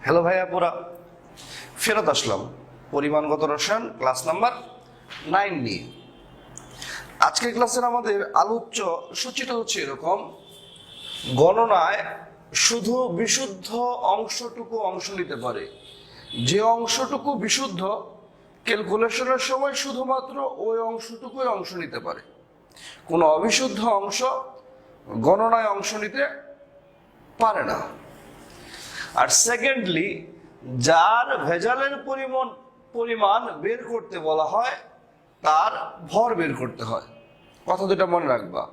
Hello ভাইয়া, পুরা ফেরত আসলাম পরিমাণগত রসায়ন ক্লাস নাম্বার 9 নিয়ে। আজকের ক্লাসের আমাদের আলোচ্য সূচিটা হচ্ছে এরকম: গণনায় শুধু বিশুদ্ধ অংশটুকু অংশ নিতে পারে। যে অংশটুকু বিশুদ্ধ, ক্যালকুলেশনের সময় শুধুমাত্র ওই অংশটুকুই অংশ নিতে পারে। কোনো অবিশুদ্ধ অংশ গণনায় অংশ নিতে পারে না। আর সেকেন্ডলি, যার ভেজালের পরিমাণ বের করতে বলা হয় তার ভর বের করতে হয়। কথা দুটা মনে রাখবা।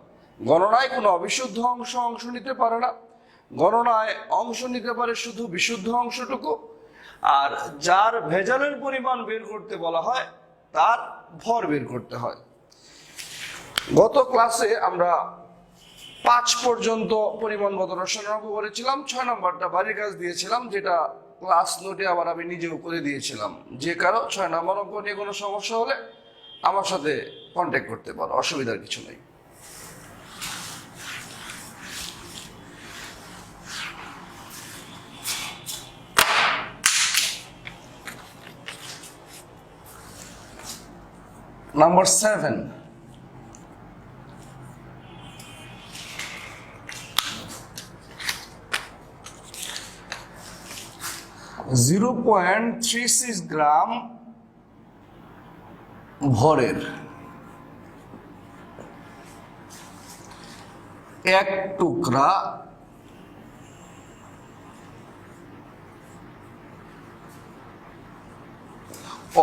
গণনায় কোনো অবিশুদ্ধ অংশ নিতে পারে না। গণনায় অংশ নিতে পারে শুধু বিশুদ্ধ অংশটুকু। আর যার ভেজালের পরিমাণ বের করতে বলা হয় তার ভর বের করতে হয়। গত ক্লাসে আমরা 5 পর্যন্ত পরিমাণগত রসায়ন অঙ্ক করেছিলাম। 6 নম্বরটা বাড়ির কাজ দিয়েছিলাম, যেটা ক্লাস নোটে আবার আমি নিজেও করে দিয়েছিলাম। যে কারো 6 নম্বর অঙ্ক নিয়ে কোনো সমস্যা হলে আমার সাথে কন্ট্যাক্ট করতে পারো, অসুবিধার কিছু নেই। নাম্বার 7, .36 গ্রাম ভরের এক টুকরা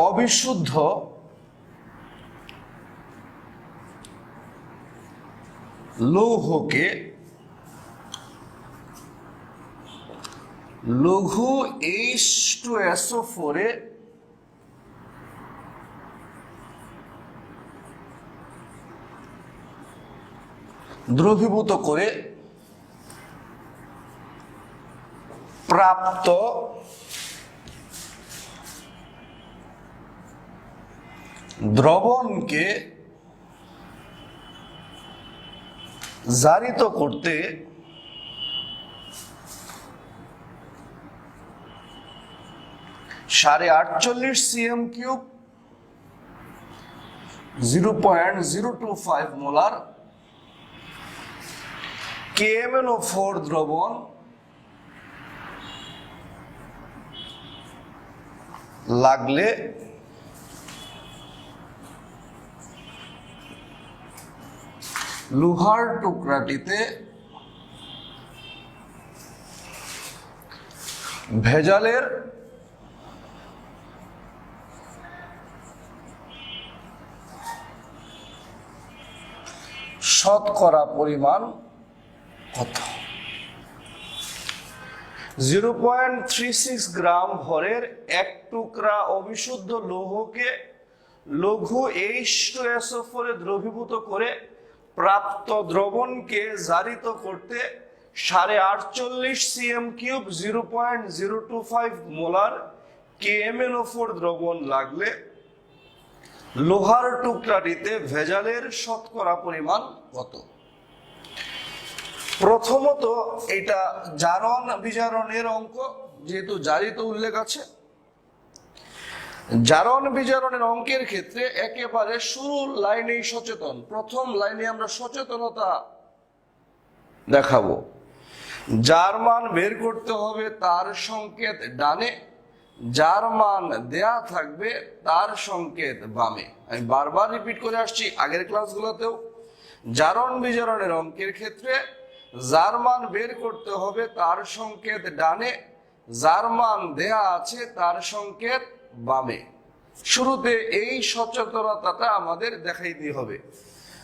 অবিশুদ্ধ লৌহকে লঘু H2SO4 এ দ্রবীভূত করে প্রাপ্ত দ্রবণকে জারিত করতে 48.5 cm3 0.025 মোলার KMnO4 দ্রবণ লাগলে লোহার টুকরাটিতে ভেজালের শতকরা পরিমাণ কত? 0.36 গ্রাম ভরের এক টুকরা অবিশুদ্ধ লৌহকে লঘু H2SO4 এ দ্রবীভূত করে প্রাপ্ত দ্রবণকে জারিত করতে 48.5 cm3 0.025 মোলার KMnO4 দ্রবণ লাগলে লোহার টুকরাটিতে ভেজালের শতকরা পরিমাণ কত? প্রথমত এটা জারণ বিজারণের অঙ্ক, যেহেতু জারিত উল্লেখ আছে। জারণ বিজারণের অঙ্কের ক্ষেত্রে একেবারে শুরুর লাইনেই সচেতন। প্রথম লাইনে আমরা সচেতনতা দেখাবো। যার মান বের করতে হবে তার সংকেত ডানে, যার মান দেয়া থাকবে তার সংকেত বামে। আমি বারবার রিপিট করে আসছি আগের ক্লাসগুলোতেও। জারণ বিজারণের অঙ্কের ক্ষেত্রে যার মান বের করতে হবে তার সংকেত ডানে, যার মান দেয়া আছে তার সংকেত বামে। শুরুতে এই সচেতনতাটা আমাদের দেখাইতে হবে।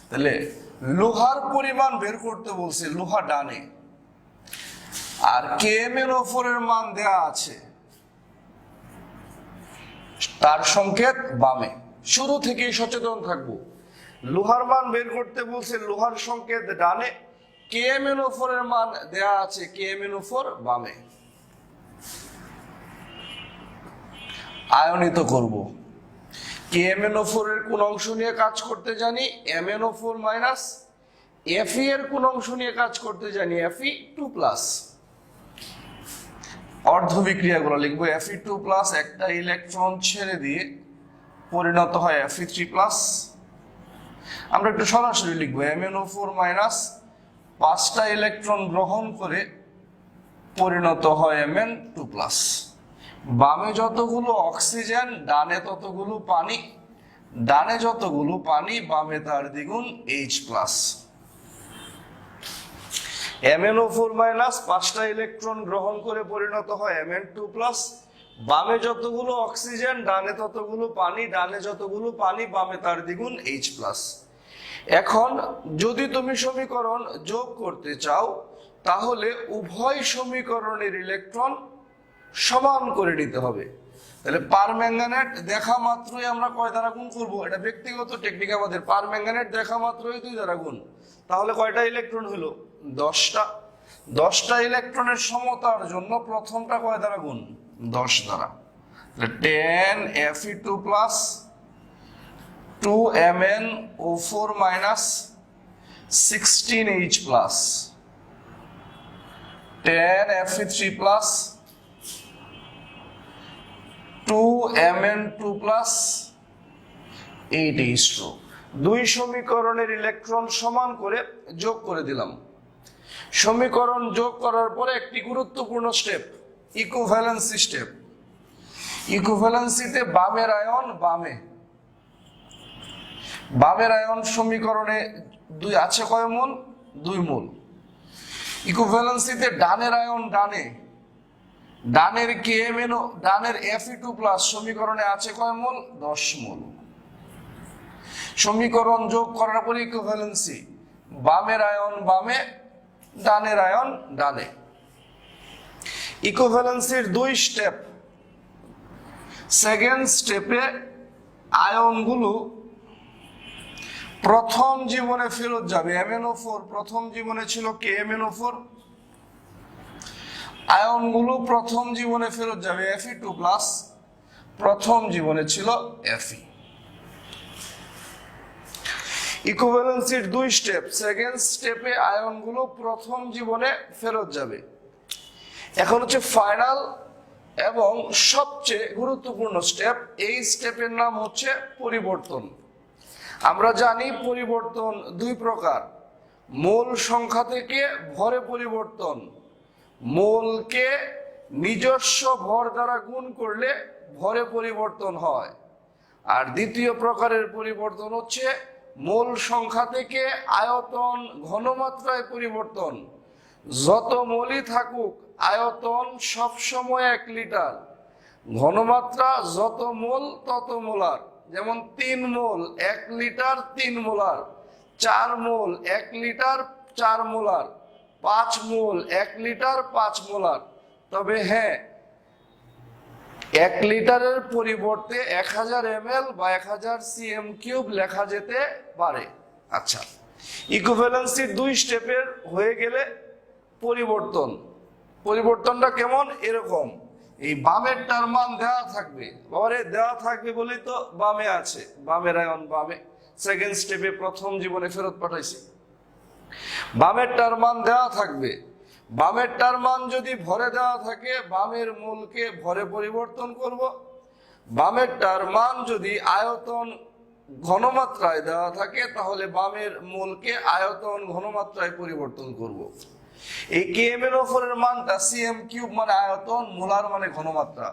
তাহলে লোহার পরিমাণ বের করতে বলছে, লোহা ডানে, আর KMnO4 এর মান দেয়া আছে, তার সংকেত বামে। শুরু থেকেই সচেতন থাকবো। লোহার মান বের করতে বলছে, লোহার সংকেত ডানে, KMnO4 এর মান দেয়া আছে, KMnO4 বামে। আয়নিত করব। KMnO4 এর কোন অংশ নিয়ে কাজ করতে জানি? MnO4 minus. Fe এর কোন অংশ নিয়ে কাজ করতে জানি? Fe2+। অর্ধ বিক্রিয়াগুলো লিখবো। Fe2 প্লাস একটা ইলেকট্রন ছেড়ে দিয়ে পরিণত হয় Fe3 প্লাস। আমরা একটু সরাসরি লিখবো MnO4 মাইনাস 5টা ইলেকট্রন গ্রহণ করে পরিণত হয় Mn2 প্লাস। বামে যতগুলো অক্সিজেন ডানে ততগুলো পানি, ডানে যতগুলো পানি বামে তার দ্বিগুণ H প্লাস। MnO4 মাইনাস 5টা ইলেকট্রন গ্রহণ করে পরিণত হয় Mn2 প্লাস। বামে যতগুলো অক্সিজেন ডানে ততগুলো পানি, ডানে যতগুলো পানি বামে তার দ্বিগুণ H প্লাস। এখন যদি তুমি সমীকরণ যোগ করতে চাও তাহলে উভয় সমীকরণের ইলেকট্রন সমান করে নিতে হবে। তাহলে পারম্যাঙ্গানেট দেখা মাত্রই আমরা কয় দ্বারা গুণ করব? এটা ব্যক্তিগত টেকনিক আমাদের। পারম্যাঙ্গানেট দেখা মাত্রই 2 দ্বারা গুণ। তাহলে কয়টা ইলেকট্রন হলো? 10টা। 10টা ইলেকট্রনের সমতার জন্য প্রথমটা কয় দ্বারা গুণ? 10 দ্বারা। তাহলে 10 Fe2 plus 2 MnO4 minus 16H plus 10 Fe3 plus 2 Mn2 plus 8H2। দুই সমীকরণের ইলেকট্রন সমান করে যোগ করে দিলাম। সমীকরণ যোগ করার পরে একটি গুরুত্বপূর্ণ স্টেপ, ইকুইভ্যালেন্সি স্টেপ। ইকুইভ্যালেন্সিতে বামের আয়ন বামে, বামের আয়ন সমীকরণে 2 আছে কয় মোল? 2 মোল। ইকুইভ্যালেন্সিতে ডানের আয়ন ডানে, ডানের KMnO ডানের Fe2 প্লাস সমীকরণে আছে কয় মোল? 10 মোল। সমীকরণ যোগ করার পরে ইকুইভ্যালেন্সি, বামের আয়ন বামে, ডানের আয়ন ডানে। ইকুইভ্যালেন্সির 2 স্টেপ। সেকেন্ড স্টেপে আয়নগুলো প্রথম জীবনে ফেরত যাবে। MnO4 প্রথম জীবনে ছিল KMnO4, আয়নগুলো প্রথম জীবনে ফেরত যাবে Fe2 প্লাস, প্রথম জীবনে ছিল Fe। ইকুইভ্যালেন্সির 2 স্টেপ। সেকেন্ড স্টেপে আয়নগুলো প্রথম জীবনে ফেরত যাবে। এখন হচ্ছে ফাইনাল এবং সবচেয়ে গুরুত্বপূর্ণ স্টেপ। এই স্টেপের নাম হচ্ছে পরিবর্তন। আমরা জানি পরিবর্তন 2 প্রকার, মোল সংখ্যা থেকে ভরে পরিবর্তন। মোলকে নিজস্ব ভর দ্বারা গুণ করলে ভরে পরিবর্তন হয়। আর দ্বিতীয় প্রকারের পরিবর্তন হচ্ছে মোল সংখ্যা থেকে আয়তন ঘনমাত্রায় পরিবর্তন। যত মোলই থাকুক আয়তন সবসময় 1 লিটার, ঘনমাত্রা যত মোল তত মোলার। যেমন 3 মোল 1 লিটার 3 মোলার, 4 মোল 1 লিটার 4 মোলার, 5 মোল 1 লিটার 5 মোলার। তবে হ্যাঁ, 1 লিটারের পরিবর্তে 1000 ml বা 1000 cm³ লেখা যেতে পারে। আচ্ছা, ইকুইভ্যালেন্সির 2 স্টেপের হয়ে গেলে পরিবর্তন। পরিবর্তনটা কেমন? এরকম, এই বামেরটার মান দেওয়া থাকবে, বাবারে দেওয়া থাকবে বলেই তো বামে আছে, বামের আয়ন বামে। সেকেন্ড স্টেপে প্রথম জীবনে ফেরত পাঠাইছি। বামেরটার মান দেওয়া থাকবে। বামেরটার মান যদি ভরে দেওয়া থাকে বামের মূলকে ভরে পরিবর্তন করব। বামেরটার মান যদি আয়তন ঘনমাত্রায় দেওয়া থাকে তাহলে বামের মূলকে আয়তন ঘনমাত্রায় পরিবর্তন করব। এই KMnO4 এর মানটা cm³ মানে আয়তন, মোলার মানে ঘনমাত্রা।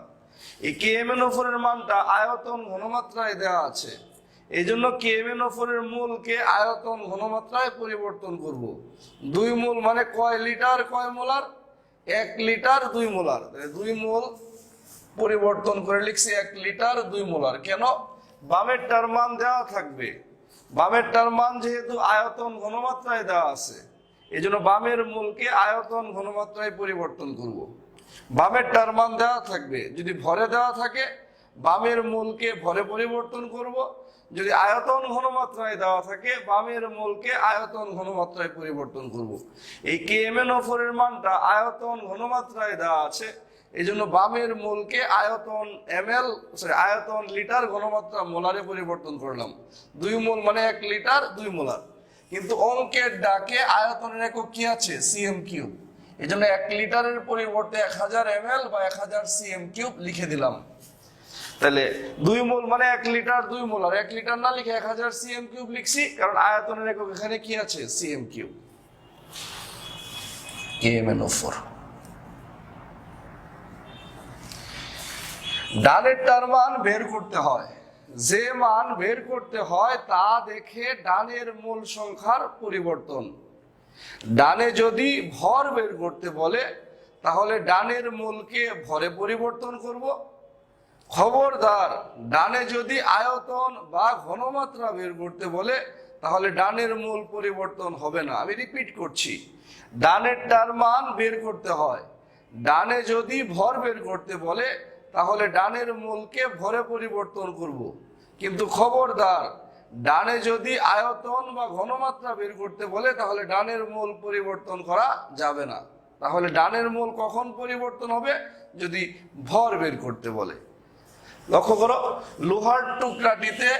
এই KMnO4 এর মানটা আয়তন ঘনমাত্রায় দেওয়া আছে, এই জন্য KMnO4 এর মোলকে আয়তন ঘনমাত্রায় পরিবর্তন করব। 2 মোল মানে কয় লিটার কয় মোলার? 1 litre 2 molar. 2 মোল পরিবর্তন করে লিখছি 1 লিটার 2 মোলার। কেন? বামেরটার মান দেওয়া থাকবে। বামেরটার মান যেহেতু আয়তন ঘনমাত্রায় দেওয়া আছে, এই জন্য বামের মূলকে আয়তন ঘনমাত্রায় পরিবর্তন করব। বামেরটার মান দেওয়া থাকবে, যদি ভরে দেওয়া থাকে বামের মূলকে ভরে পরিবর্তন করব। যদি আয়তন ঘনমাত্রায় দেওয়া থাকে বামের মূলকে আয়তন ঘনমাত্রায় পরিবর্তন করব। এই KMnO4 এর মানটা আয়তন ঘনমাত্রায় দেওয়া আছে, এই জন্য বামের মূলকে আয়তন আয়তন লিটার ঘনমাত্রা মোলারে পরিবর্তন করলাম। 2 মোল মানে 1 লিটার 2 মোলার। কিন্তু অঙ্কের ডাকে আয়তনের একক কি আছে? cm³। এই জন্য 1 লিটারের পরিবর্তে 1000 ml বা 1000 cm³ লিখে দিলাম। তাহলে 2 মোল মানে 1 লিটার 2 মোল, আর 1 লিটার না লিখে 1000 cm³ লিখছি, কারণ আয়তনের একক এখানে কি আছে? cm³। KMnO4। ডানেরটার মান বের করতে হয়, যে মান বের করতে হয় তা দেখে ডানের মূল সংখ্যার পরিবর্তন। ডানে যদি ভর বের করতে বলে তাহলে ডানের মূলকে ভরে পরিবর্তন করব। খবরদার, ডানে যদি আয়তন বা ঘনমাত্রা বের করতে বলে তাহলে ডানের মূল পরিবর্তন হবে না। আমি রিপিট করছি, ডানেরটার মান বের করতে হয়, ডানে যদি ভর বের করতে বলে তাহলে ডানের মূলকে ভরে পরিবর্তন করব। কিন্তু খবরদার, ডানে যদি আয়তন বা ঘনমাত্রা বের করতে বলে তাহলে ডানের মূল পরিবর্তন করা যাবে না। তাহলে ডানের মূল কখন পরিবর্তন হবে? যদি ভর বের করতে বলে। লক্ষ্য করো, লোহার টুকরাটিতে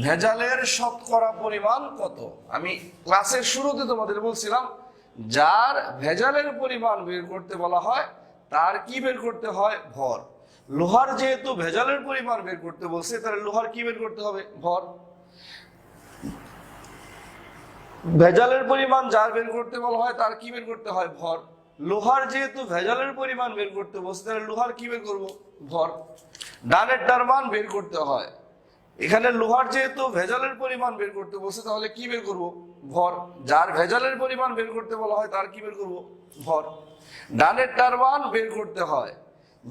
ভেজালের শতকরা পরিমাণ কত? আমি ক্লাসের শুরুতে তোমাদের বলছিলাম, যার ভেজালের পরিমাণ বের করতে বলা হয় তার কি বের করতে হয়? ভর। লোহার যেহেতু ভেজালের পরিমাণ বের করতে বলছে, তাহলে লোহার কি বের করতে হবে? ভর। ভেজালের পরিমাণ যার বের করতে বলা হয় তার কি বের করতে হয়? ভর। লোহার যেহেতু ভেজালের পরিমাণ বের করতে বলছে, তাহলে লোহার কি বের করব? ভর। ডানেরটার মান বের করতে হয়, এখানে লোহার যেহেতু ভেজালের পরিমাণ বের করতে বলছে তাহলে কি বের করব? ভর। যার ভেজালের পরিমাণ বের করতে বলা হয় তার কি বের করব? ভর। ডানেরটার মান বের করতে হয়,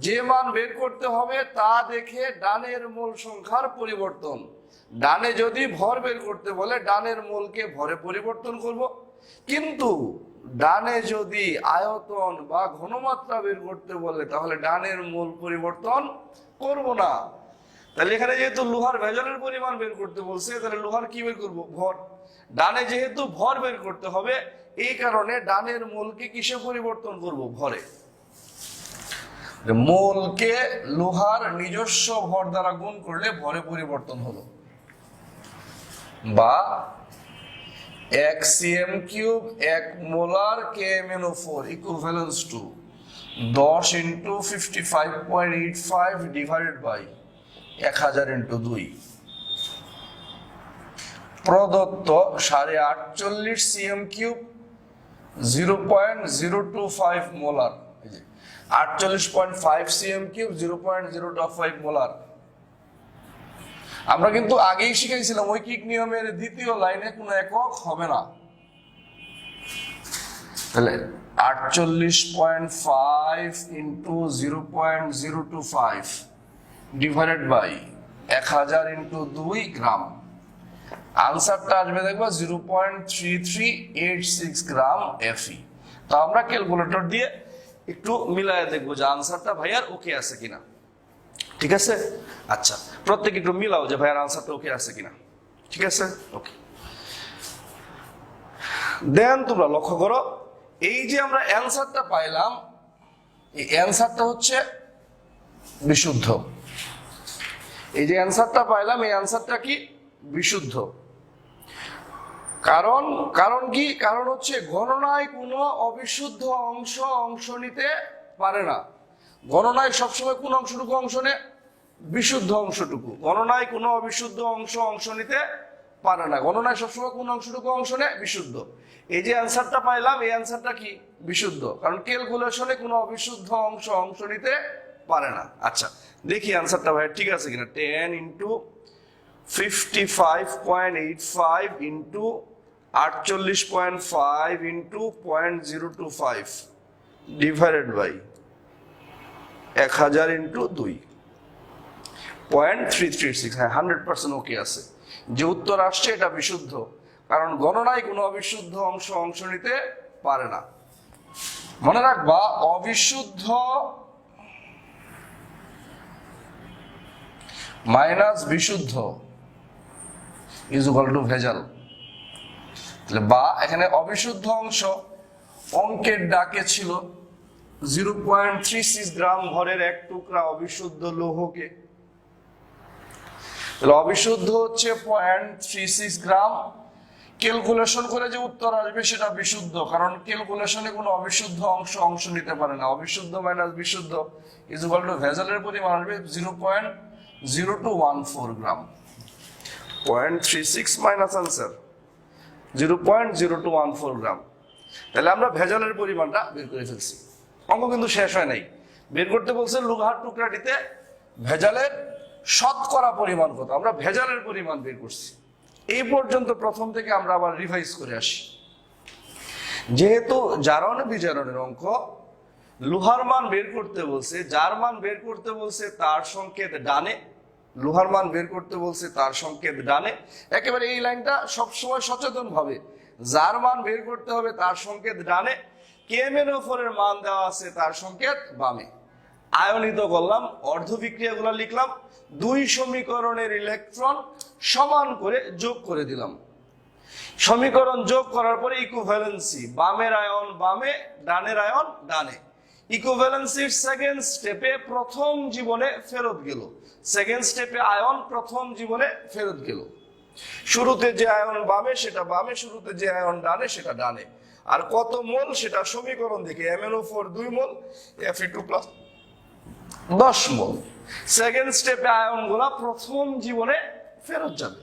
যে মান বের করতে হবে তা দেখে ডানের মূল সংখ্যার পরিবর্তন। ডানে যদি ভর বের করতে বলে ডানের মূলকে ভরে পরিবর্তন করব। কিন্তু ডানে যদি আয়তন বা ঘনমাত্রা বের করতে বলে তাহলে ডানের মূল পরিবর্তন করব না। তাহলে এখানে যেহেতু লোহার ভেজালের পরিমাণ বের করতে বলছে, তাহলে লোহার কি বের করব? ভর। ডানে যেহেতু ভর বের করতে হবে, এই কারণে ডানের মূলকে কিসে পরিবর্তন করব? ভরে। মূলকে লোহার নিজস্ব ভর দ্বারা গুণ করলে ভরে পরিবর্তন হলো। বা 1 cm³ 1 molar KMnO4 equivalence to 10 × 55.85 divided by 1000 × 2। প্রদত্ত 48.5 cm³ 0.025 মোলার, 48.5 cm³ 0.025 মোলার। আমরা কিন্তু আগেই শিখেছিলাম ঐকিক নিয়মের দ্বিতীয় লাইনে কোনো একক হবে না। তাহলে 48.5 × 0.025 ডিভাইডেড বাই 1000 × 2 গ্রাম। আনসারটা আসবে দেখবা 0.3386 গ্রাম Fe। তো আমরা ক্যালকুলেটর দিয়ে একটু মিলায় দেখবো যে আনসারটা ভাইয়ার ওকে আছে কিনা। ঠিক আছে? আচ্ছা, প্রত্যেক একটু মিলাও যে ভাইয়ার আনসারটা ওকে আছে কিনা। ঠিক আছে? ওকে। দেন তোমরা লক্ষ্য করো, এই যে আমরা অ্যান্সারটা পাইলাম, এই অ্যান্সারটা হচ্ছে বিশুদ্ধ। এই যে অ্যান্সারটা পাইলাম, এই অ্যান্সারটা কি? বিশুদ্ধ। কারণ কি? কারণ হচ্ছে গণনায় কোনো অবিশুদ্ধ অংশ নিতে পারে না। গণনায় সবসময় কোন অংশটুকু অংশ নেয়? বিশুদ্ধ অংশটুকু। গণনায় কোনো অবিশুদ্ধ অংশ নিতে পারে না। গণনায় সবসময় কোন অংশটুকু অংশ নেয়? বিশুদ্ধ। এই যে অ্যান্সারটা পাইলাম, এই অ্যান্সারটা কি? বিশুদ্ধ। কারণ ক্যালকুলেশনে কোনো অবিশুদ্ধ অংশ নিতে পারে না। আচ্ছা, দেখি অ্যান্সারটা ভাই ঠিক আছে কিনা। 10 × 55.85 × 48.5 × 0.025 ডিভাইডেড বাই 1000 × 2 0.336। হ্যাঁ, 100% ওকে আছে। যে উত্তর আসছে এটা বিশুদ্ধ, কারণ গণনায় কোনো অবিশুদ্ধ অংশ নিতে পারে না। মনে রাখবা, অবিশুদ্ধ মাইনাস বিশুদ্ধ ইজ ইকুয়াল টু ভেজাল। বা এখানে অবিশুদ্ধ অংশ অঙ্কের ডাকে ছিল 0.36 গ্রাম ভরের এক টুকরা অবিশুদ্ধ লৌহকে। অবিশুদ্ধ হচ্ছে 0.36 গ্রাম, ক্যালকুলেশন করে যে উত্তর আসবে সেটা বিশুদ্ধ, কারণ ক্যালকুলেশনে কোনো অবিশুদ্ধ অংশ নিতে পারে না। অবিশুদ্ধ মাইনাস বিশুদ্ধ ইজ ইকুয়াল টু ভেজালের পরিমাণ আসবে 0.0214 গ্রাম। 0.36 মাইনাস আনসার 0.0214 গ্রাম। তাহলে আমরা ভেজালের পরিমাণটা বের করে ফেলছি। অঙ্ক কিন্তু শেষ হয় নাই, বের করতে বলছে লোহার টুকরাটিতে ভেজালের শতকরা পরিমাণ কত। আমরা ভেজালের পরিমাণ বের করছি। এই পর্যন্ত প্রথম থেকে আমরা আবার রিভাইজ করে আসি। যেহেতু জারণ বিজারণের অঙ্ক, লোহার মান বের করতে বলছে, যার মান বের করতে বলছে তার সংকেত ডানে, লোহার মান বের করতে বলছে তার সংকেত ডানে। একেবারে এই লাইনটা সবসময় সচেতন ভাবে, যার মান বের করতে হবে তার সংকেত ডানে, KMnO4 এর মান দেওয়া আছে তার সংকেত বামে। আয়নিত করলাম, অর্ধ বিক্রিয়াগুলো লিখলাম, দুই সমীকরণের ইলেকট্রন সমান করে যোগ করে দিলাম। সমীকরণ যোগ করার পরে ইকুইভ্যালেন্সি, বামের আয়ন বামে, ডানের আয়ন ডানে। ইকুইভ্যালেন্সির সেকেন্ড স্টেপে প্রথম জীবনে ফেরত গেল, সেকেন্ড স্টেপে আয়ন প্রথম জীবনে ফেরত গেল। শুরুতে যে আয়ন বামে সেটা বামে, শুরুতে যে আয়ন ডানে সেটা ডানে। আর কত মোল সেটা সমীকরণ দেখে, MnO4 2 মোল, Fe2+ 10 মোল। সেকেন্ড স্টেপে আয়নগুলা প্রথম জীবনে ফেরত যাবে।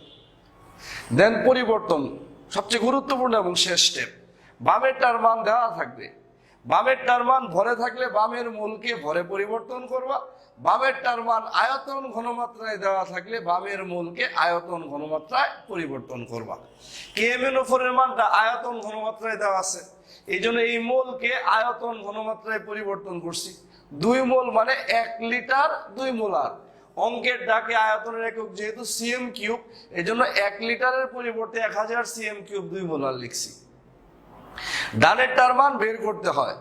দেন পরিবর্তন, সবচেয়ে গুরুত্বপূর্ণ এবং শেষ স্টেপ, বামেরটার মান দেওয়া থাকবে, বামেরটার মান ভরে থাকলে বামের মূলকে ভরে পরিবর্তন করবা, বামেরটার মান আয়তন ঘনমাত্রায় দেওয়া থাকলে বামের মূলকে আয়তন ঘনমাত্রায় পরিবর্তন করবা। KMnO4 এর মানটা আয়তন ঘনমাত্রায় দেওয়া আছে, এই জন্য এই মোলকে আয়তন ঘনমাত্রায় পরিবর্তন করছি। 2 মোল মানে 1 লিটার 2 মোলার। অঙ্কের ডাকে আয়তনের একক যেহেতু cm3, এই জন্য 1 লিটারের পরিবর্তে 1000 cm3 2 মোলার লিখছি। ডানেরটার মান বের করতে হয়,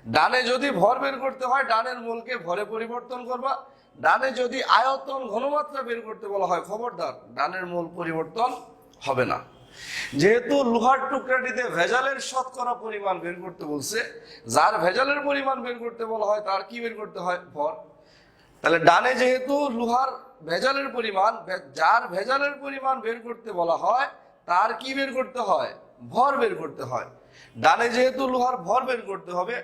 ডানে যদি ভর বের করতে হয় ডানের মূলকে ভরে পরিবর্তন করবা, ডানে যদি আয়তন ঘনমাত্রা বের করতে বলা হয় খবরদার ডানের মূল পরিবর্তন হবে না। যেহেতু লোহার টুকরাটিতে ভেজালের শতকরা পরিমাণ বের করতে বলছে, যার ভেজালের পরিমাণ বের করতে বলা হয় তার কি বের করতে হয়? ভর। তাহলে ডানে যেহেতু লোহার ভেজালের পরিমাণ, যার ভেজালের পরিমাণ বের করতে বলা হয় তার কি বের করতে হয়? ভর বের করতে হয়। ডানে যেহেতু লোহার ভর বের করতে হবে,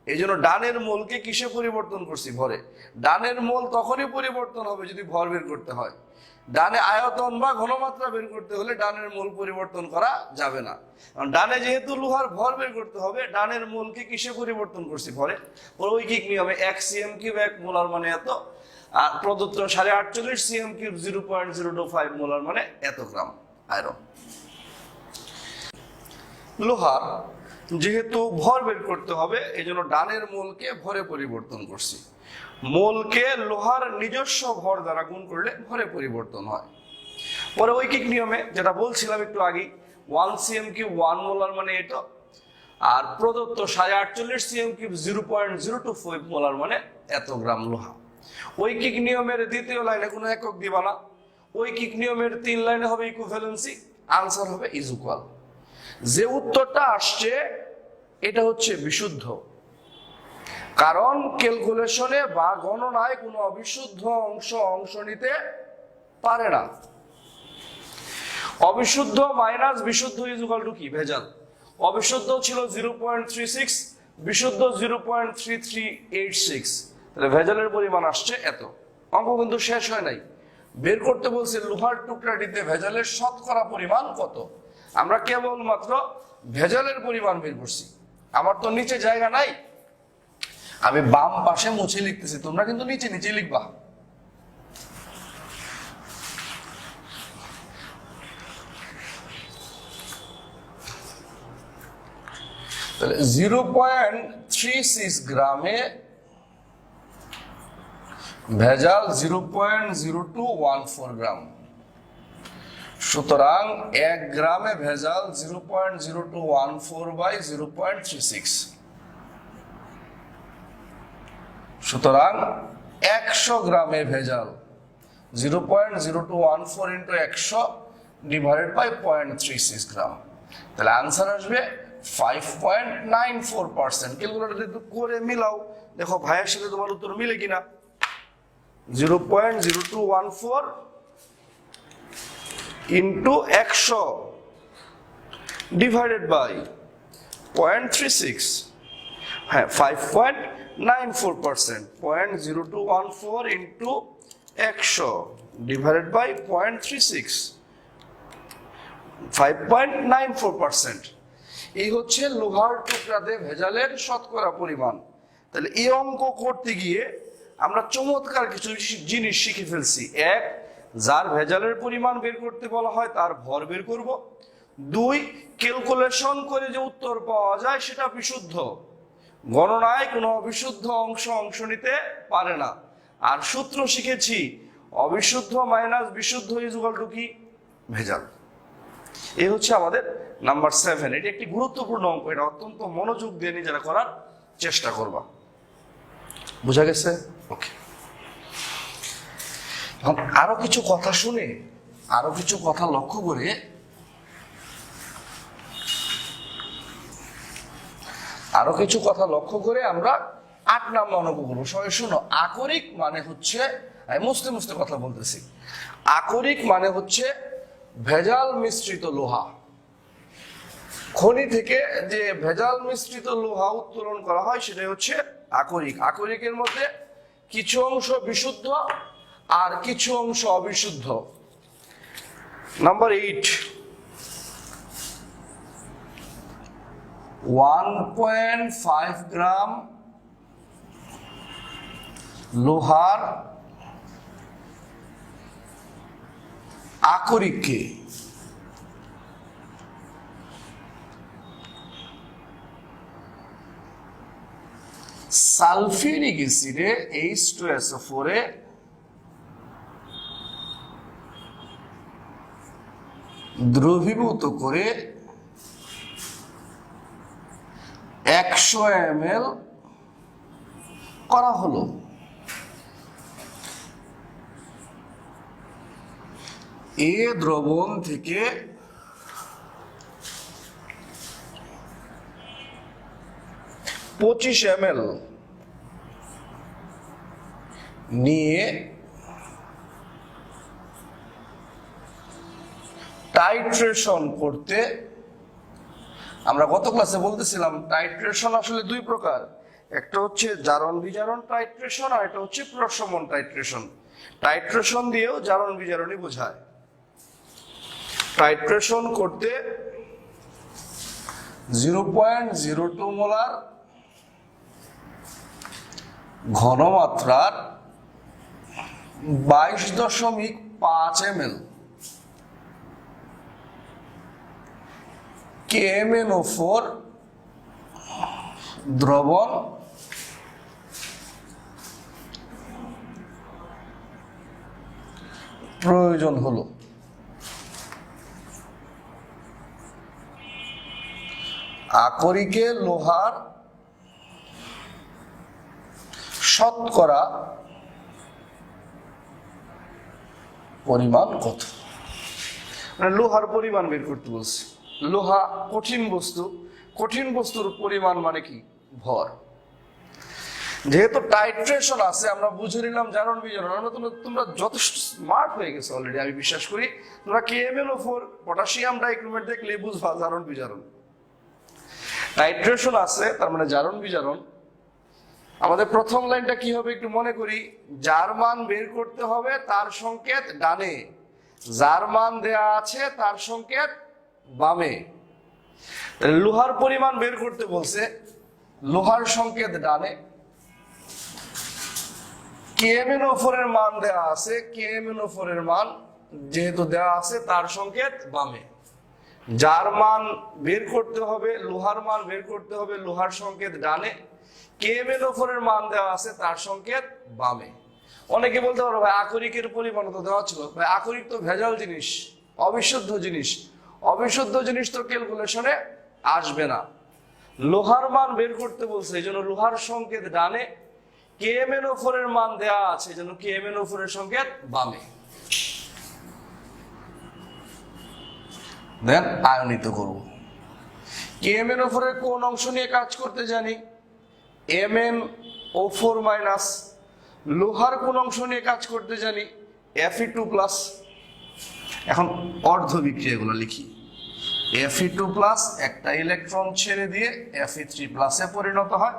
এই জন্য ডানের মোলকে কিসে পরিবর্তন করছি? ভরে। ডানের মোল তখনই পরিবর্তন হবে যদি ভর বের করতে হয়। ডানে আয়তন বা ঘনমাত্রা বের করতে হলে ডানের মোল পরিবর্তন করা যাবে না। কারণ ডানে যেহেতু লোহার ভর বের করতে হবে, ডানের মোলকে কিসে পরিবর্তন করছি? ভরে। ঐকিক নিয়মে 1 cm3 1 মোলার মানে এত, আর প্রদত্ত 48.5 cm3 0.025 মোলার মানে এত গ্রাম আয়রন। লোহার যেহেতু ভর বের করতে হবে, এই জন্য ডানের মোলকে ভরে পরিবর্তন করছি। মোলকে লোহার নিজস্ব ভর দ্বারা গুণ করলে ভরে পরিবর্তন হয়। পরে ঐকিক নিয়মে যেটা বলছিলাম একটু আগে, 1 cm3 1 মোলার মানে এটা, আর প্রদত্ত 48.5 cm3 0.025 মোলার মানে এত গ্রাম লোহা। ঐকিক নিয়মের দ্বিতীয় লাইনে কোনো একক দিবা না, ঐকিক নিয়মের 3 লাইনে হবে ইকুইভ্যালেন্সি, আনসার হবে ইজ ইকুয়াল। যে উত্তরটা আসছে এটা হচ্ছে বিশুদ্ধ, কারণ ক্যালকুলেশনে বা গণনায় কোনো অবিশুদ্ধ অংশ নিতে পারে না। অবিশুদ্ধ মাইনাস বিশুদ্ধ ইজ ইকুয়াল টু কি? ভেজাল। অবিশুদ্ধ ছিল 0.36, বিশুদ্ধ 0.3386, তাহলে ভেজালের পরিমাণ আসছে এত। অঙ্ক কিন্তু শেষ হয় নাই, বের করতে বলছে লোহার টুকরাটিতে ভেজালের শতকরা পরিমাণ কত। আমরা কেবলমাত্র ভেজালের পরিমাণ বের করছি। আমার তো নিচে জায়গা নাই, আমি বাম পাশে মুছে লিখতেছি, তোমরা কিন্তু নিচে নিচে লিখবা। তাহলে 0.36 গ্রামে ভেজাল 0.0214 গ্রাম, সুতরাং 1 গ্রামে ভেজাল 0.0214/0.36, সুতরাং 100 গ্রামে ভেজাল 0.0214 × 100 / 0.36 গ্রাম। তাহলে আনসার আসবে 5.94%। ক্যালকুলেটর একটু করে মিলাও, দেখো ভাইয়ের সাথে তোমার উত্তর মিলে কিনা। 0.0214 × 100 ডিভাইডেড বাই 0.36, হ্যাঁ 5.94%, 0.0214 ইন্টু 100 ডিভাইডেড বাই 0.36, 5.94%। এই হচ্ছে লোহার টুকরাতে ভেজালের শতকরা পরিমাণ। তাহলে এই অঙ্ক করতে গিয়ে আমরা চমৎকার কিছু জিনিস শিখে ফেলছি। এক, যার ভেজালের পরিমাণ বের করতে বলা হয় তার ভর বের করব। দুই, ক্যালকুলেশন করে যে উত্তর পাওয়া যায় সেটা বিশুদ্ধ, গণনায় কোনো অবিশুদ্ধ অংশ নিতে পারে না। আর সূত্র শিখেছি অবিশুদ্ধ মাইনাস বিশুদ্ধ ইকুয়াল টু কি? ভেজাল। এই হচ্ছে আমাদের নাম্বার 7। এটি একটি গুরুত্বপূর্ণ অঙ্ক, এটা অত্যন্ত মনোযোগ দিয়ে নিজেরা করার চেষ্টা করবা। বুঝা গেছে? ওকে। এখন আরো কিছু কথা শুনে, আরো কিছু কথা লক্ষ্য করে আমরা 8 নাম্বার অঙ্ক করবো। সবাই শুনো, আকরিক মানে হচ্ছে, আমি মুছতে মুছতে কথা বলতেছি, আকরিক মানে হচ্ছে ভেজাল মিশ্রিত লোহা। খনি থেকে যে ভেজাল মিশ্রিত লোহা উত্তোলন করা হয় সেটাই হচ্ছে আকরিক। আকরিকের মধ্যে কিছু অংশ বিশুদ্ধ আর কিছু অংশ অবিশুদ্ধ। নাম্বার 8, 1.5 গ্রাম লোহার আকরিককে সালফিউরিক অ্যাসিডে H2SO4 এ দ্রবীভূত করে 100 ml করা হলো। এ দ্রবণ থেকে $25 ml নিয়ে টাইট্রেশন করতে, আমরা গত ক্লাসে বলতেছিলাম টাইট্রেশন আসলে দুই প্রকার, একটা হচ্ছে জারণ বিজারণ টাইট্রেশন আর একটা হচ্ছে প্রশমন টাইট্রেশন। টাইট্রেশন দিয়েও জারণ বিজারণই বোঝায়। টাইট্রেশন করতে 0.02 মোলার ঘনমাত্রার 22.5 ml KMnO4 দ্রবণ প্রয়োজন হলো। আকরিকে লোহার শতকরা পরিমাণ কত? মানে লোহার পরিমাণ বের করতে বলছে। লোহা কঠিন বস্তু, কঠিন বস্তুর পরিমাণ মানে কি? ভর। যেহেতু টাইট্রেশন আছে আমরা বুঝে নিলাম জারণ বিজারণ। তোমরা যথেষ্ট স্মার্ট হয়ে গেছো অলরেডি, আমি বিশ্বাস করি। তোমরা KMnO4 পটাশিয়াম ডাইক্রোমেট দেখলে বুঝবা জারণ বিজারণ। টাইট্রেশন আছে তার মানে জারণ বিজারণ। আমাদের প্রথম লাইনটা কি হবে একটু মনে করি, যার মান বের করতে হবে তার সংকেত ডানে, যার মান দেয়া আছে তার সংকেত বামে। লোহার পরিমাণ বের করতে বলছে, লোহার সংকেত ডানে, KMnO4 এর মান দেয়া আছে, KMnO4 এর মান যেহেতু দেয়া আছে তার সংকেত বামে। যার মান বের করতে হবে, লোহার মান বের করতে হবে, লোহার সংকেত ডানে, KMnO4 এর মান দেওয়া আছে তার সংকেত বামে। অনেকে বলতে পারো ভাই আকরিকের পরিমাণ তো দেওয়া ছিল, ভাই আকরিক তো ভেজাল জিনিস, অবিশুদ্ধ জিনিস, অবিশুদ্ধ জিনিস তো ক্যালকুলেশনে আসবে না। লোহার মান বের করতে বলছে এই জন্য লোহার সংকেত ডানে, KMnO4 এর মান দেওয়া আছে এই জন্য KMnO4 এর সংকেত বামে। দেন আয়নিত করব। KMnO4 এর কোন অংশ নিয়ে কাজ করতে জানি? MnO4 minus. লোহার কোন অংশ নিয়ে কাজ করতে জানি? Fe2+। এখন অর্ধ বিক্রিয়াগুলো লিখি। Fe2 প্লাস একটা ইলেকট্রন ছেড়ে দিয়ে Fe3 প্লাসে পরিণত হয়,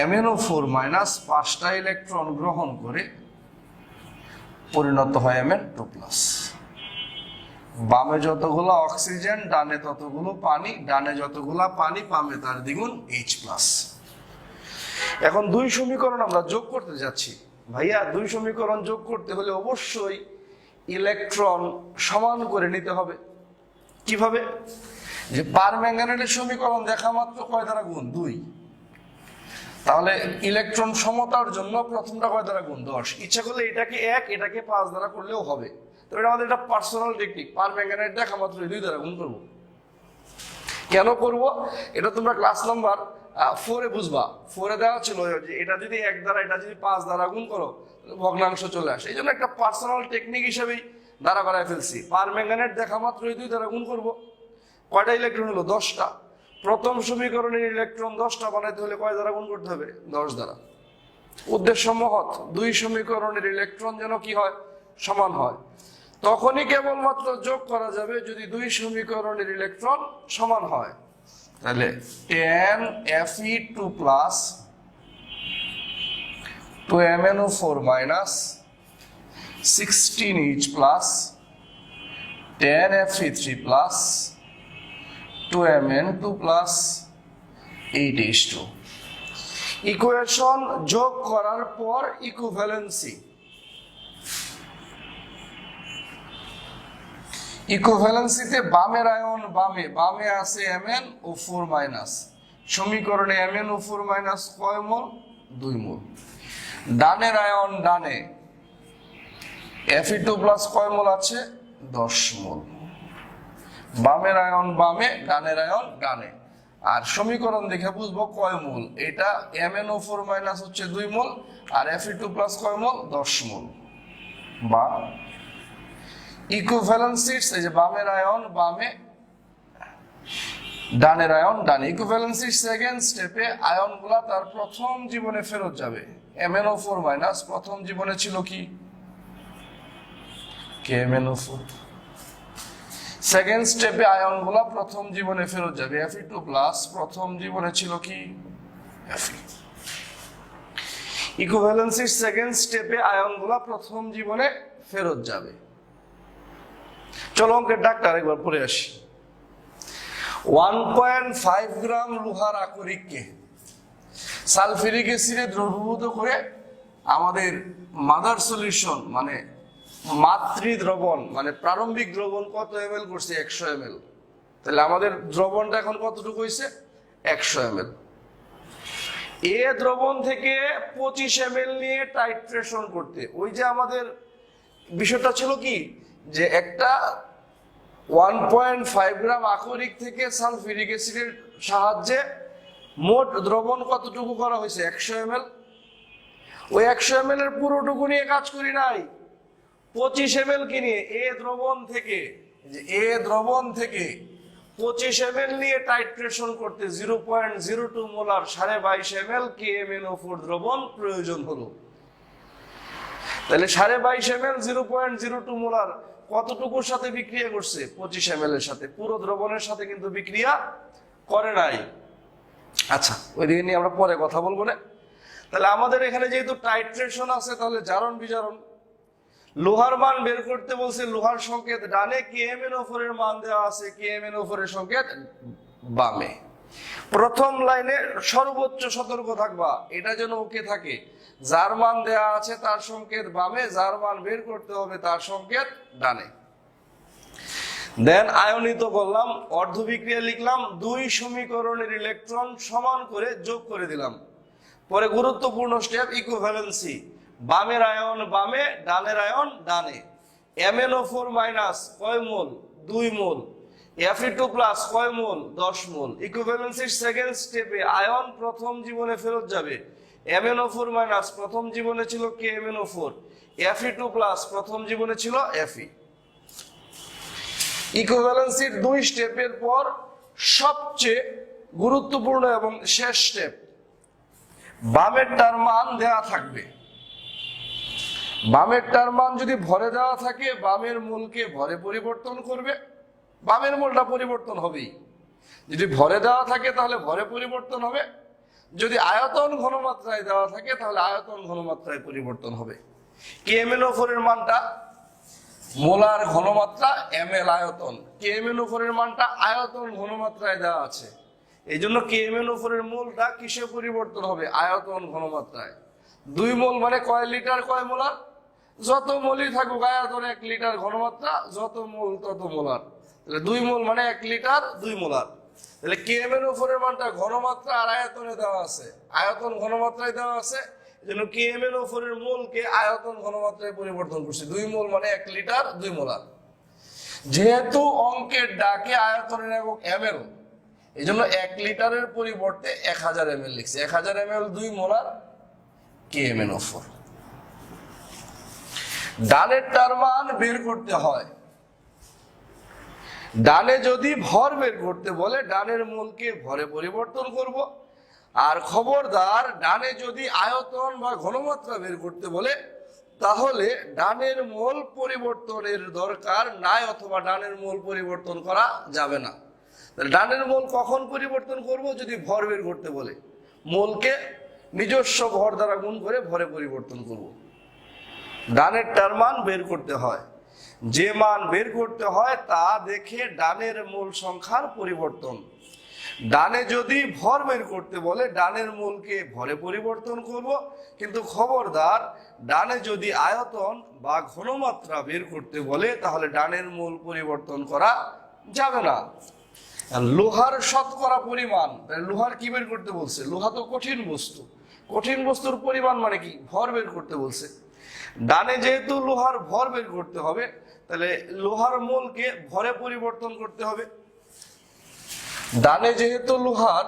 MnO4 মাইনাস 5টা ইলেকট্রন গ্রহণ করে পরিণত হয় Mn2 প্লাস। বামে যতগুলো অক্সিজেন ডানে ততগুলো পানি, ডানে যতগুলো পানি বামে তার দ্বিগুণ H প্লাস। এখন দুই সমীকরণ আমরা যোগ করতে যাচ্ছি। ভাইয়া দুই সমীকরণ যোগ করতে হলে অবশ্যই ইলেকট্রন সমান করে নিতে হবে। কিভাবে? যে পারম্যাঙ্গানেটের সমীকরণ দেখা মাত্র কয় দ্বারা গুণ? 2। তাহলে ইলেকট্রন সমতার জন্য প্রথমটা কয় দ্বারা গুণ? 10। ইচ্ছা করলে এটাকে 1 এটাকে 5 দ্বারা করলেও হবে। তো এটা আমাদের একটা পার্সোনাল টেকনিক, পারম্যাঙ্গানেট দেখা মাত্র 2 দ্বারা গুণ করব। কেন করব এটা তোমরা ক্লাস নাম্বার 4 এ বুঝবা। 4 এ দেওয়া ছিল যে এটা যদি 1 দ্বারা এটা যদি 5 দ্বারা গুণ করো ভগ্নাংশ চলে আসে। এই জন্য একটা পার্সোনাল টেকনিক হিসেবেই দ্বারা করায় ফেলছি। পারম্যাঙ্গানেট দেখা মাত্র 2 দ্বারা গুণ করব। কয়টা ইলেকট্রন হলো? 10টা। প্রথম সমীকরণের ইলেকট্রন 10টা বানাইতে হলে কয় দ্বারা গুণ করতে হবে? 10 দ্বারা। উদ্দেশ্য মহৎ, দুই সমীকরণের ইলেকট্রন যেন কি হয়? সমান হয়। তখনই কেবলমাত্র যোগ করা যাবে যদি দুই সমীকরণের ইলেকট্রন সমান হয়। তাহলে 10 Fe2 plus 2 MnO4 minus 16H plus 10 Fe3 plus 2 Mn2 plus 8H2। Equation যোগ করার পর ইকুইভ্যালেন্সি। ইকুইভ্যালেন্সিতে বামের আয়ন বামে, বামে আছে MnO4 মাইনাস, সমীকরণে MnO4 মাইনাস কয় মোল? 2 মোল। ডানের আয়ন ডানে, Fe2 প্লাস কয় মোল আছে? 10 মোল। বামের আয়ন বামে, ডানের আয়ন ডানে। আর সমীকরণ দেখে বুঝবো কয় মোল। এটা MnO4 মাইনাস হচ্ছে 2 মোল আর Fe2 প্লাস কয় মোল? 10 মোল। বা ইকুইভ্যালেন্সির এই যে বামের আয়ন বামে, ডানের আয়ন ডানে। ইকুইভ্যালেন্সির সেকেন্ড স্টেপে আয়নগুলা তার প্রথম জীবনে ফেরত যাবে। MnO4 মাইনাস প্রথম জীবনে ছিল কি? KMnO4। সেকেন্ড স্টেপে আয়নগুলা প্রথম জীবনে ফেরত যাবে। Fe2 প্লাস প্রথম জীবনে ছিল কি? Fe। ইকুইভ্যালেন্সির সেকেন্ড স্টেপে আয়নগুলা প্রথম জীবনে ফেরত যাবে। চলো অঙ্কের ডাক্তার একবার পড়ে আসি। 1.5 গ্রাম লোহার আকরিককে সালফিউরিক অ্যাসিডে দ্রবীভূত করে আমাদের মাদার সলিউশন মানে মাতৃ দ্রবণ মানে প্রারম্ভিক দ্রবণ কত ml করছে? 100 ml। তাহলে আমাদের দ্রবণটা এখন কতটুকু হয়েছে? 100 ml। এ দ্রবণ থেকে 25 ml নিয়ে টাইট্রেশন করতে, ওই যে আমাদের বিষয়টা ছিল কি যে একটা 1.5 গ্রাম আকরিক থেকে সালফিউরিক অ্যাসিডের সাহায্যে মোট দ্রবণ কতটুকু করা হয়েছে? 100 ml। ওই 100 ml এর পুরোটুকু নিয়ে কাজ করি নাই, 25 ml কে নিয়ে এ দ্রবণ থেকে 25 ml নিয়ে টাইট্রেশন করতে 0.02 মোলার 22.5 ml KMnO4 দ্রবণ প্রয়োজন হলো। তাহলে 22.5 ml 0.02 মোলার কতটুকুর সাথে বিক্রিয়া করছে? 25 ml এর সাথে। পুরো দ্রবণের সাথে কিন্তু বিক্রিয়া করে নাই। আচ্ছা, ওইদিকে নিয়ে আমরা পরে কথা বলবো না। তাহলে আমাদের এখানে যেহেতু টাইট্রেশন আছে, তাহলে জারণ বিজারণ, লোহার মান বের করতে বলছে, লোহার সংকেত ডানে, KMnO4 এর মান দেওয়া আছে, KMnO4 এর সংকেত বামে। প্রথম লাইনে সর্বোচ্চ সতর্ক থাকবা, এটা যেন ওকে থাকে। যার মান দেওয়া আছে তার সংকেত বামে, যার মান বের করতে হবে তার সংকেত ডানে। দেন আয়নিত করলাম, অর্ধ বিক্রিয়া লিখলাম, দুই সমীকরণের ইলেকট্রন সমান করে যোগ করে দিলাম। পরে গুরুত্বপূর্ণ স্টেপ ইকুইভ্যালেন্সি। বামের আয়ন বামে, ডানের আয়ন ডানে। MnO4 মাইনাস কয় মোল? 2 মোল। Fe2 প্লাস কয় মোল? 10 মোল। ইকুইভ্যালেন্সির সেকেন্ড স্টেপে আয়ন প্রথম জীবনে ফেরত যাবে। MnO4 মাইনাস প্রথম জীবনে ছিল KMnO4, Fe2 প্লাস প্রথম জীবনে ছিল Fe। ইকুইভ্যালেন্সির 2 স্টেপের পর সবচেয়ে গুরুত্বপূর্ণ এবং শেষ স্টেপ, বামেরটার মান দেয়া থাকবে, বামেরটার মান যদি ভরে দেওয়া থাকে বামের মূলকে ভরে পরিবর্তন করবে, বামের মূলটা পরিবর্তন হবেই। যদি ভরে দেওয়া থাকে তাহলে ভরে পরিবর্তন হবে, যদি আয়তন ঘনমাত্রায় দেওয়া থাকে তাহলে আয়তন ঘনমাত্রায় পরিবর্তন হবে। KMnO4 এর মানটা মোলার ঘনমাত্রা ml আয়তন, KMnO4 এর মানটা আয়তন ঘনমাত্রায় দেওয়া আছে, এই জন্য KMnO4 এর মোলটা কিসে পরিবর্তন হবে? আয়তন ঘনমাত্রায়। 2 মোল মানে কয় লিটার কয় মোলার? যত মোলই থাকুক আয়তন 1 লিটার ঘনমাত্রা, যত মোল তত মোলার, তাহলে 2 মোল মানে 1 লিটার 2 মোলার। তাহলে KMnO4 এর মানটা ঘনমাত্রা আর আয়তনে দেওয়া আছে, আয়তন ঘনমাত্রায় দেওয়া আছে, এজন্য KMnO4 এর মোলকে আয়তন ঘনমাত্রায় পরিবর্তন করছে। 2 মোল মানে 1 লিটার 2 মোলার। যেহেতু অঙ্কের ডাকে আয়তনের একক ml, এজন্য 1 লিটারের পরিবর্তে 1000 ml লিখছে। 1000 ml 2 মোলার KMnO4। ডানেরটার মান বের করতে হয়। ডানে যদি ভর বের করতে বলে ডানের মূলকে ভরে পরিবর্তন করব, আর খবরদার ডানে যদি আয়তন বা ঘনমাত্রা বের করতে বলে তাহলে ডানের মূল পরিবর্তনের দরকার নাই, অথবা ডানের মূল পরিবর্তন করা যাবে না। ডানের মূল কখন পরিবর্তন করব? যদি ভর বের করতে বলে, মূলকে নিজস্ব ভর দ্বারা গুণ করে ভরে পরিবর্তন করব। ডানেরটার মান বের করতে হয়, যে মান বের করতে হয় তা দেখে ডানের মূল সংখ্যার পরিবর্তন। ডানে যদি ভর বের করতে বলে ডানের মূলকে ভরে পরিবর্তন করব, কিন্তু খবরদার ডানে যদি আয়তন বা ঘনমাত্রা বের করতে বলে তাহলে ডানের মূল পরিবর্তন করা যাবে না। লোহার শতকরা পরিমাণ, লোহার কি বের করতে বলছে? লোহা তো কঠিন বস্তু, কঠিন বস্তুর পরিমাণ মানে কি? ভর বের করতে বলছে। ডানে যেহেতু লোহার ভর বের করতে হবে তাহলে লোহার মূলকে ভরে পরিবর্তন করতে হবে। ডানে যেহেতু লোহার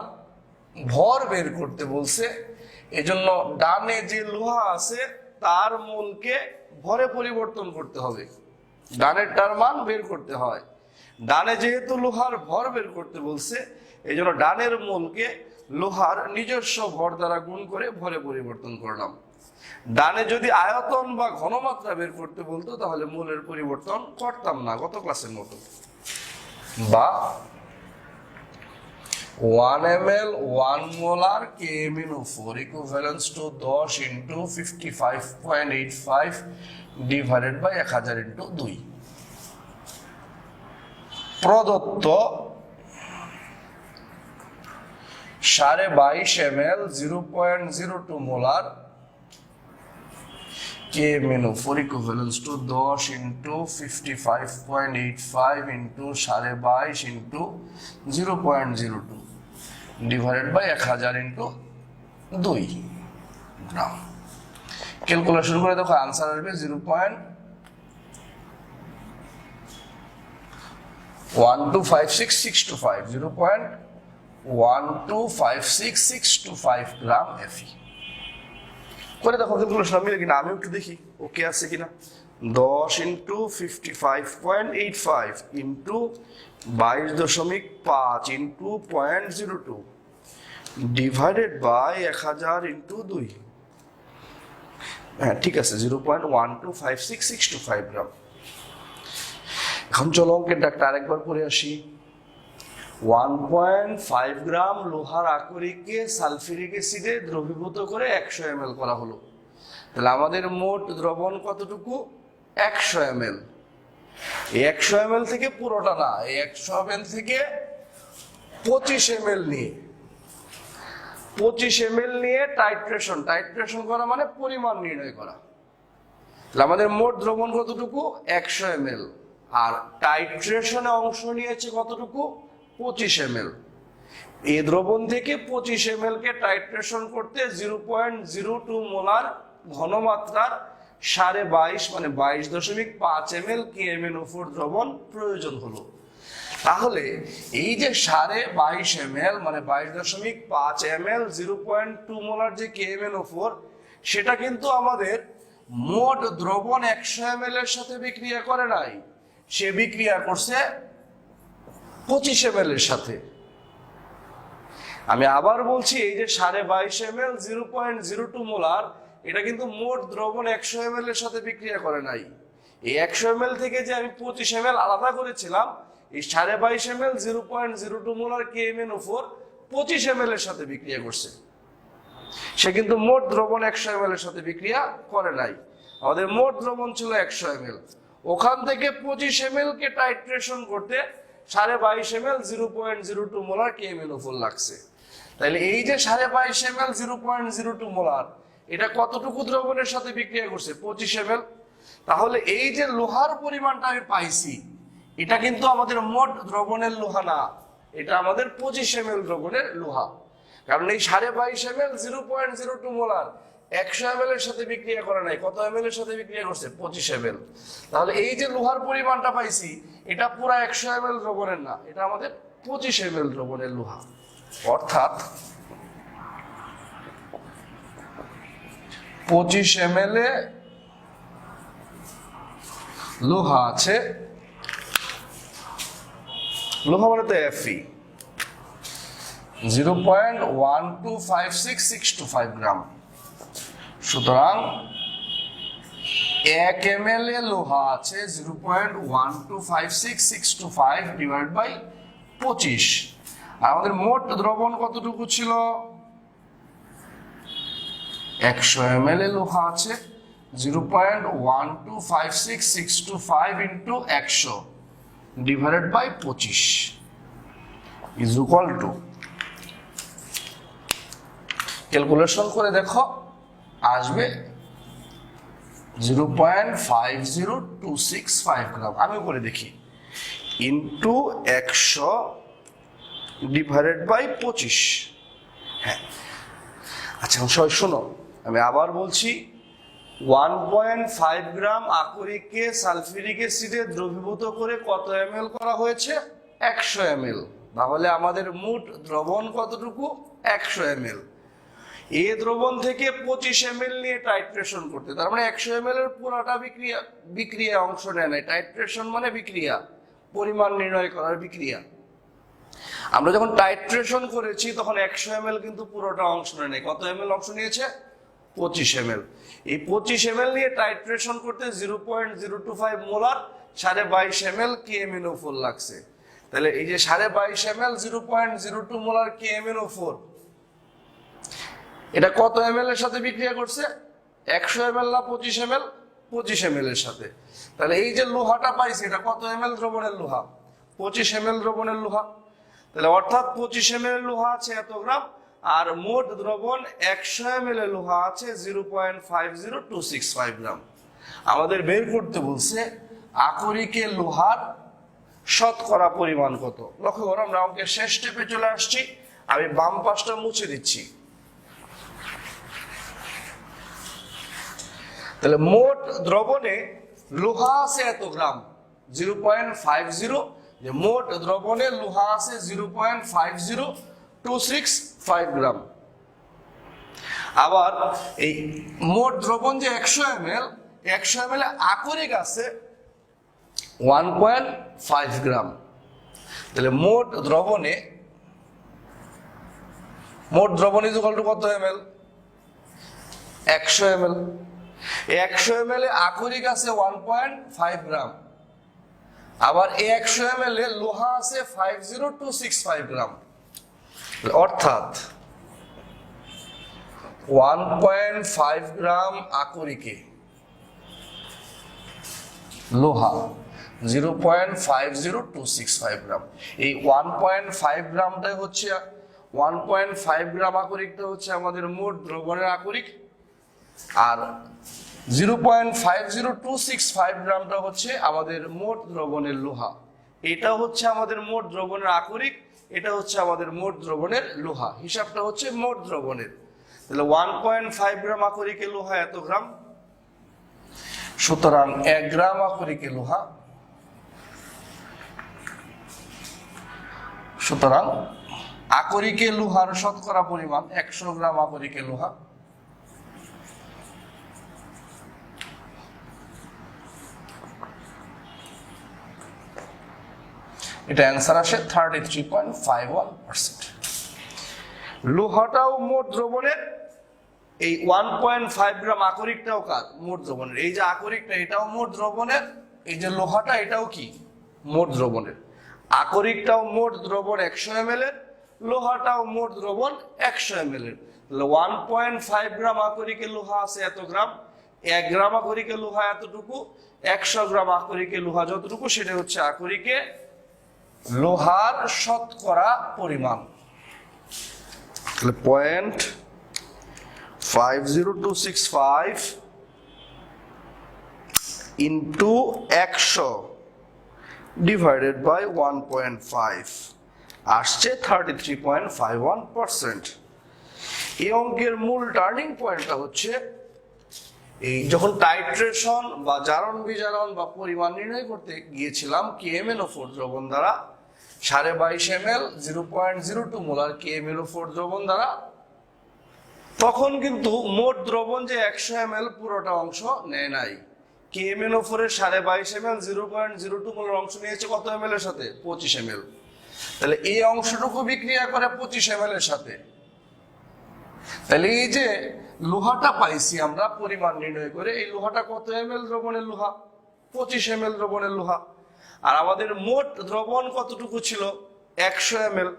ভর বের করতে বলছে এজন্য ডানে যে লোহা আছে তার মূলকে ভরে পরিবর্তন করতে হবে, ডানেরটার মান বের করতে হয়। ডানে যেহেতু লোহার ভর বের করতে বলছে এজন্য ডানের মূলকে লোহার নিজস্ব ভর দ্বারা গুণ করে ভরে পরিবর্তন করলাম। ডানে যদি আয়তন বা ঘনমাত্রা বের করতে বলতো তাহলে মূলের পরিবর্তন করতাম না, গত ক্লাসের মতো। বা 1 ml 1 molar KMnO4 equivalents to 10 into 55.85 divided by 1000 into 2। প্রদত্ত 22.5 ml 0.02 molar KMnO4 equivalents to 10 into 55.85 into 22.5 into 0.02 divided by 1000 into 2 gram. Calculation করে দেখো आंसर আসবে 0.1256625 0.1256625 গ্রাম Fe। করে দেখো ক্যালকুলেশন মিলে কিনা, আমি একটু দেখি ওকে আছে কিনা। 10 into 55.85 into 22.5 into 0.02 divided by 1000 into 2। হ্যাঁ ঠিক আছে, 0.1256625 গ্রাম। এখন চলো অঙ্কের ডাকটা আরেকবার পড়ে আসি। 1.5 গ্রাম লোহার আকরিককে সালফিউরিক অ্যাসিডে দ্রবীভূত করে 100 ml করা হলো, তাহলে আমাদের মোট দ্রবণ কতটুকু? 100 ml। এই 100 ml থেকে পুরোটা না, এই 100 ml থেকে 25 ml নিয়ে 25 ml নিয়ে টাইট্রেশন করা মানে পরিমাণ নির্ণয় করা। তাহলে আমাদের মোট দ্রবণ কতটুকু? 100 ml। আর টাইট্রেশনে অংশ নিয়েছে কতটুকু? 25 ml। এই দ্রবণ থেকে 25 ml কে টাইট্রেশন করতে 0.02 মোলার ঘনমাত্রার 22.5 মানে 22.5 ml KMnO4 দ্রবণ প্রয়োজন হলো। তাহলে এই যে 22.5 ml মানে 22.5 ml 0.2 মোলার যে KMnO4 সেটা কিন্তু আমাদের মোট দ্রবণ 100 ml এর সাথে বিক্রিয়া করে নাই, সে বিক্রিয়া করছে 25 ml এর সাথে। আমি আবার বলছি, এই যে 22.5 ml 0.02 মোলার এটা কিন্তু মোট দ্রবণ 100 ml এর সাথে বিক্রিয়া করে নাই। এই 100 ml থেকে যে আমি 25 ml আলাদা করেছিলাম, এই 22.5 ml 0.02 মোলার KMnO4 25 ml এর সাথে বিক্রিয়া করছে। সে কিন্তু মোট দ্রবণ 100 ml এর সাথে বিক্রিয়া করে নাই। আমাদের মোট দ্রবণ ছিল 100 ml, ওখান থেকে 25 ml কে টাইট্রেশন করতে 22.5 ml 0.02 মোলার KMnO4 লাগছে। তাহলে এই যে 22.5 ml 0.02 মোলার, এটা কতটুকু দ্রবণের সাথে বিক্রিয়া করছে? 25 ml। তাহলে এই যে লোহার পরিমাণটা আমি পাইছি, এটা কিন্তু আমাদের মোট দ্রবণের লোহা না, এটা আমাদের 25 ml দ্রবণের লোহা। কারণ এই 22.5 ml 0.02 মোলার 100 ml এর সাথে বিক্রিয়া করে নাই, কত ml এর সাথে বিক্রিয়া করছে? 25 ml। তাহলে এই যে লোহার পরিমাণটা পাইছি, এটা পুরো 100 ml দ্রবণের না, এটা আমাদের 25 ml দ্রবণের লোহা। অর্থাৎ 25 ml এ লোহা আছে, লোহা মানে তো Fe 0.1256625 গ্রাম। সুতরাং 1 ml এ লোহা আছে 0.1256625 ডিভাইড বাই 25। আর আমাদের মোট দ্রবণ কতটুকু ছিল? 100 ml এ লোহা আছে 0.1256625 into 100 divided by 25 is equal to, calculation করে দেখো আসবে 0.50265 গ্রাম। আমি করে দেখি, ইন্টু 100 ডিভাইডেড বাই 25। হ্যাঁ, আচ্ছা সবাই শোনো, আমি আবার বলছি, 1.5 গ্রাম আকরিককে সালফিউরিক অ্যাসিডে দ্রবীভূত করে কত ml করা হয়েছে? 100 ml। তাহলে আমাদের মোট দ্রবণ কতটুকু? 100 ml। এই দ্রবণ থেকে 25 ml নিয়ে টাইট্রেশন করতে, তার মানে 100 ml এর পুরোটা বিক্রিয়া অংশ নেয় নাই। টাইট্রেশন মানে বিক্রিয়া, পরিমাণ নির্ণয় করার বিক্রিয়া। আমরা যখন টাইট্রেশন করেছি তখন 100 ml কিন্তু পুরোটা অংশ নেয় নাই। কত ml অংশ নিয়েছে? 25 ml। এই 25 ml নিয়ে টাইট্রেশন করতে 0.025 মোলার 22.5 ml KMnO4 লাগছে। তাহলে এই যে 22.5 ml 0.02 মোলার KMnO4, এটা কত ml এর সাথে বিক্রিয়া করছে? 100 ml না 25 ml? 25 ml এর সাথে। তাহলে এই যে লোহাটা পাইছে, এটা কত ml দ্রবণের লোহা? 25 ml দ্রবণের লোহা। তাহলে অর্থাৎ 25 ml এর লোহা আছে এত গ্রাম, আর মোট দ্রবণ 100 ml এর লোহা আছে 0.50265 গ্রাম। আমাদের বের করতে বলছে আকরিকে লোহার শতকরা পরিমাণ কত। লক্ষ্য করো, আমরা অঙ্কের শেষ স্টেপে চলে আসছি। আমি বাম পাশটা মুছে দিচ্ছি। তাহলে মোট দ্রবণে লোহা আছে এত গ্রাম 0.50, যে মোট দ্রবণে লোহা আছে 0.50265 গ্রাম। আবার এই মোট দ্রবণ যে 100 ml, 100 ml আকরিক আছে 1.5 গ্রাম। তাহলে মোট দ্রবণে ইজ ইকুয়াল টু কত ml? 100 ml। 100 ml আকরিক আছে 1.5 গ্রাম, আবার 100 ml লোহা আছে 50265 গ্রাম। অর্থাৎ 1.5 গ্রাম আকরিকে লোহা 0.50265 গ্রাম। এই 1.5 গ্রামটাই হচ্ছে 1.5 গ্রাম আকরিকটা হচ্ছে আমাদের মোট দ্রবণের আকরিক, আর 0.50265 গ্রামটা হচ্ছে আমাদের মোট দ্রবণের লোহা। এটা হচ্ছে আমাদের মোট দ্রবণের আকরিক, এটা হচ্ছে আমাদের মোট দ্রবণের লোহা। হিসাবটা হচ্ছে মোট দ্রবণের। তাহলে 1.5 গ্রাম আকরিকে লোহা এত গ্রাম, সুতরাং 1 গ্রাম আকরিকে লোহা, সুতরাং আকরিকে লোহার শতকরা পরিমাণ 100 গ্রাম আকরিকে লোহা। এটা অ্যান্সার আসে 33.51%। লোহাটাও মোট দ্রবণের এই 1.5 গ্রাম আকরিকটাও কার? মোট দ্রবণের। এই যে আকরিকটা এটাও মোট দ্রবণের, এই যে লোহাটা এটাও কি মোট দ্রবণের। আকরিকটাও মোট দ্রবণ 100 ml এর, লোহাটাও মোট দ্রবণ 100 ml এর। 1.5 গ্রাম আকরিকে লোহা আছে এত গ্রাম, 1 গ্রাম আকরিকে লোহা এতটুকু, 100 গ্রাম আকরিকে লোহা যতটুকু, সেটা হচ্ছে আকরিকে লোহার শতকরা পরিমাণ। 0.50265 ইন্টু 100 ডিভাইডেড বাই 1.5 আসছে 33.51%। এই অঙ্কের মূল টার্নিং পয়েন্টটা হচ্ছে এই যখন টাইট্রেশন বা জারণ বিজারণ বা পরিমাণ নির্ণয় করতে গিয়েছিলাম KMnO4 দ্রবণ দ্বারা 22.5 ml 0.02 মোলার KMnO4 দ্রবণ দ্বারা, তখন কিন্তু মোট দ্রবণ যে 100 ml পুরোটা অংশ নেয় নাই। KMnO4 এর 22.5 ml 0.02 মোলার অংশ নিয়েছে কত ml এর সাথে? 25 ml। তাহলে এই অংশটুকু বিক্রিয়া করে 25 ml এর সাথে। তাহলে এই যে লোহাটা পাইছি আমরা পরিমাণ নির্ণয় করে, এই লোহাটা কত ml দ্রবণের লোহা? 25 ml দ্রবণের লোহা। আর আমাদের মোট দ্রবণ কতটুকু ছিল? 100 ml।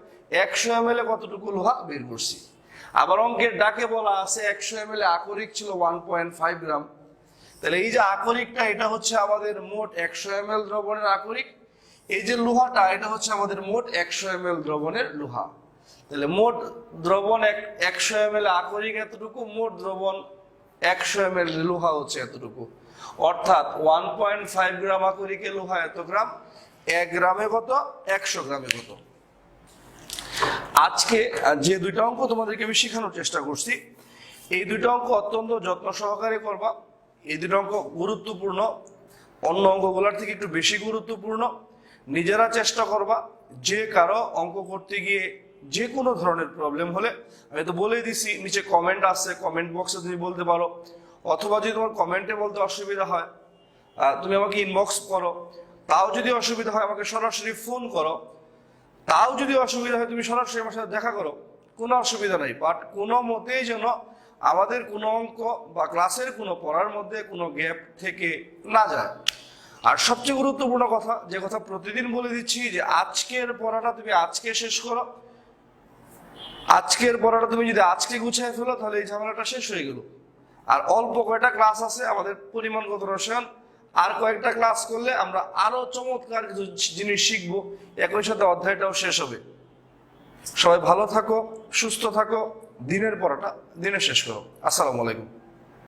100 ml এ কতটুকু লোহা বের করছি। আবার অঙ্কের ডাকে বলা আছে 100 ml এ আকরিক ছিল 1.5 গ্রাম। তাহলে এই যে আকরিকটা এটা হচ্ছে আমাদের মোট 100 ml দ্রবণের আকরিক, এই যে লোহাটা এটা হচ্ছে আমাদের মোট 100 ml দ্রবণের লোহা। তাহলে মোট দ্রবণ 100 ml আকরিক এতটুকু, মোট দ্রবণ 100 ml লোহা হচ্ছে এতটুকু। অর্থাৎ 1.5 গ্রাম আকরিকে লোহা এত গ্রাম, 1 গ্রামে কত? 100 গ্রামে কত? আজকে যে দুইটা অঙ্ক তোমাদেরকে আমি শেখানোর চেষ্টা করছি, এই দুইটা অঙ্ক অত্যন্ত যত্ন সহকারে করবা। এই দুটো অঙ্ক গুরুত্বপূর্ণ, অন্য অঙ্কগুলোর থেকে একটু বেশি গুরুত্বপূর্ণ। নিজেরা চেষ্টা করবা। যে কারো অঙ্ক করতে গিয়ে যে কোনো ধরনের প্রবলেম হলে আমি তো বলেই দিছি, নিচে কমেন্ট আছে, কমেন্ট বক্সে তুমি বলতে পারো, অথবা যদি তোমার কমেন্টে বলতে অসুবিধা হয় তুমি আমাকে ইনবক্স করো, তাও যদি অসুবিধা হয় আমাকে সরাসরি ফোন করো, তাও যদি অসুবিধা হয় তুমি সরাসরি আমার সাথে দেখা করো, কোনো অসুবিধা নেই। বাট কোনো মতেই যেন আমাদের কোনো অঙ্ক বা ক্লাসের কোনো পড়ার মধ্যে কোনো গ্যাপ থেকে না যায়। আর সবচেয়ে গুরুত্বপূর্ণ কথা, যে কথা প্রতিদিন বলে দিচ্ছি, যে আজকের পড়াটা তুমি আজকে শেষ করো। আজকের পড়াটা তুমি যদি আজকে গুছিয়ে ফেলো তাহলে এই ঝামেলাটা শেষ হয়ে গেল। আর অল্প কয়টা ক্লাস আছে আমাদের পরিমাণগত রসায়ন, আর কয়েকটা ক্লাস করলে আমরা আরো চমৎকার কিছু জিনিস শিখবো, একই সাথে অধ্যায়টাও শেষ হবে। সবাই ভালো থাকো, সুস্থ থাকো, দিনের পড়াটা দিনে শেষ করো। আসসালামু আলাইকুম।